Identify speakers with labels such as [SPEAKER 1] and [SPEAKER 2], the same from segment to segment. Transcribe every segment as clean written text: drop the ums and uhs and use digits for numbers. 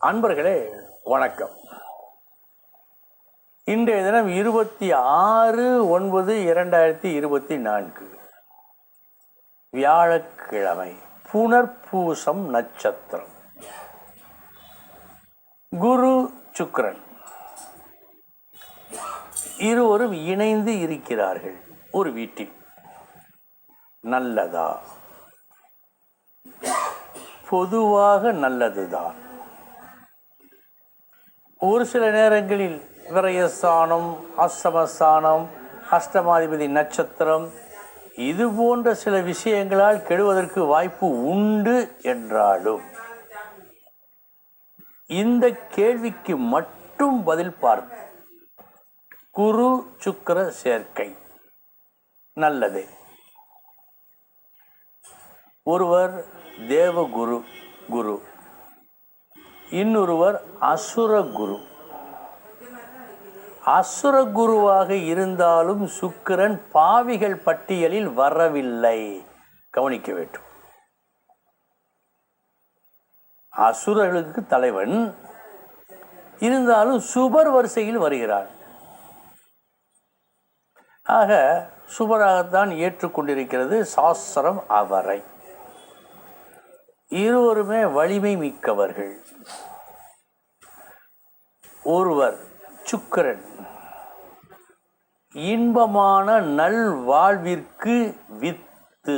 [SPEAKER 1] அன்பர்களே வணக்கம். இன்றைய தினம் 26/9/2024 வியாழக்கிழமை, புனர்பூசம் நட்சத்திரம். குரு சுக்கிரன் இருவரும் இணைந்து இருக்கிறார்கள் ஒரு வீட்டில். நல்லதா? பொதுவாக நல்லதுதான். ஒரு சில நேரங்களில் விரயஸ்தானம், அஷ்டமஸ்தானம், அஷ்டமாதிபதி நட்சத்திரம் இது போன்ற சில விஷயங்களால் கெடுவதற்கு வாய்ப்பு உண்டு என்றாலும் இந்த கேள்விக்கு மட்டும் பதில் பார்த்து குரு சுக்கிர சேர்க்கை நல்லதே. ஒருவர் தேவகுரு குரு, இன்னொருவர் அசுர குரு. அசுர குருவாக இருந்தாலும் சுக்கிரன் பாவிகள் பட்டியலில் வரவில்லை, கவனிக்க வேண்டும். அசுரர்களுக்கு தலைவன் இருந்தாலும் சுபர் வரிசையில் வருகிறான். ஆக சுபராகத்தான் ஏற்றுக்கொண்டிருக்கிறது சாஸ்திரம் அவரை. இருவருமே வலிமை மிக்கவர்கள். ஒருவர் சுக்கிரன் இன்பமான நல் வாழ்விற்கு வித்து.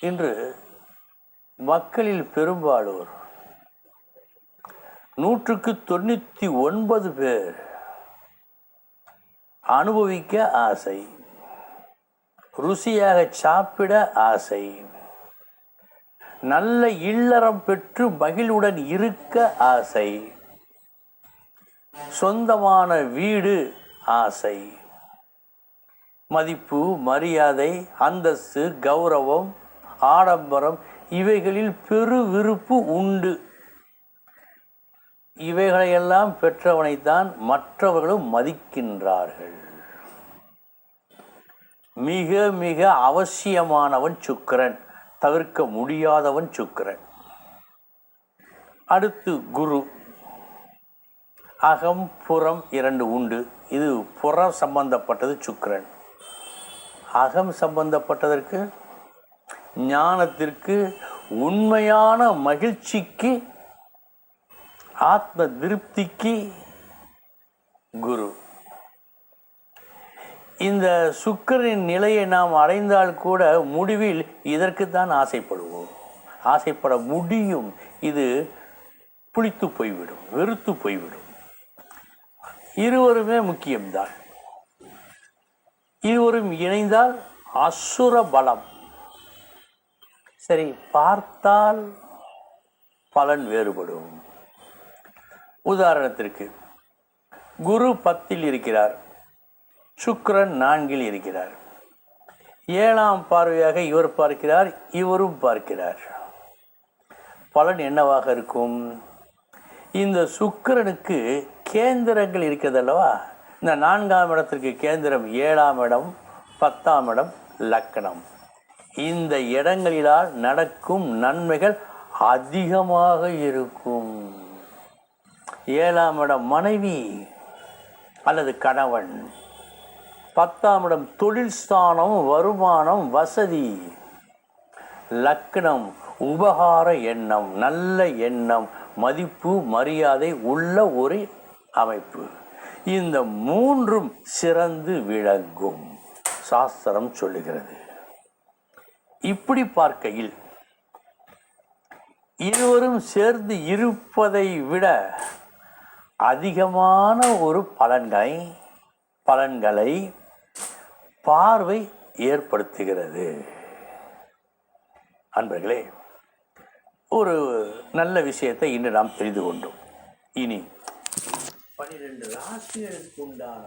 [SPEAKER 1] இன்று மக்களில் பெரும்பாலோர் 199 பேர் அனுபவிக்க ஆசை, ருசியாக சாப்பிட ஆசை, நல்ல இல்லறம் பெற்று மகிழ்வுடன் இருக்க ஆசை, சொந்தமான வீடு ஆசை, மதிப்பு, மரியாதை, அந்தஸ்து, கௌரவம், ஆடம்பரம் இவைகளில் பெரு விருப்பு உண்டு. இவைகளையெல்லாம் பெற்றவனைத்தான் மற்றவர்களும் மதிக்கின்றார்கள். மிக மிக அவசியமானவன் சுக்கிரன், தவிர்க்க முடியாதவன் சுக்கிரன். அடுத்து குரு. அகம் புறம் இரண்டு உண்டு. இது புறம் சம்பந்தப்பட்டது சுக்கிரன். அகம் சம்பந்தப்பட்டதற்கு ஞானத்திற்கு, உண்மையான மகிழ்ச்சிக்கு, ஆத்ம திருப்திக்கு குரு. இந்த சுக்கிரனின் நிலையை நாம் அடைந்தால் கூட முடிவில் இதற்குத்தான் ஆசைப்படுவோம், ஆசைப்பட முடியும். இது புளித்து போய்விடும், வெறுத்து போய்விடும். இருவருமே முக்கியம்தான். இருவரும் இணைந்தால் அசுர பலம். சரி, பார்த்தால் பலன் வேறுபடும். உதாரணத்திற்கு குரு 10 இருக்கிறார், சுக்கிரன் 4 இருக்கிறார். 7ஆம் பார்வையாக இவர் பார்க்கிறார், இவரும் பார்க்கிறார். பலன் என்னவாக இருக்கும்? இந்த சுக்கிரனுக்கு கேந்திரங்கள் இருக்கிறது அல்லவா? இந்த 4ஆம் இடத்திற்கு கேந்திரம் 7ஆம் இடம், 10ஆம் இடம், லக்னம். இந்த இடங்களிலால் நடக்கும் நன்மைகள் அதிகமாக இருக்கும். 7ஆம் இடம் மனைவி அல்லது கணவன், 10ஆம் இடம் தொழில் ஸ்தானம், வருமானம், வசதி, லக்னம் உபகார எண்ணம், நல்ல எண்ணம், மதிப்பு, மரியாதை உள்ள ஒரு அமைப்பு. இந்த மூன்றும் சிறந்து விளங்கும் சாஸ்திரம் சொல்லுகிறது. இப்படி பார்க்கையில் இருவரும் சேர்ந்து இருப்பதை விட அதிகமான ஒரு பலன்களை பார்வை ஏற்படுத்துகிறது. அன்பர்களே, ஒரு நல்ல விஷயத்தை இன்று நாம் தெரிந்து கொண்டோம். இனி 12 ராசிகளுக்கு உண்டான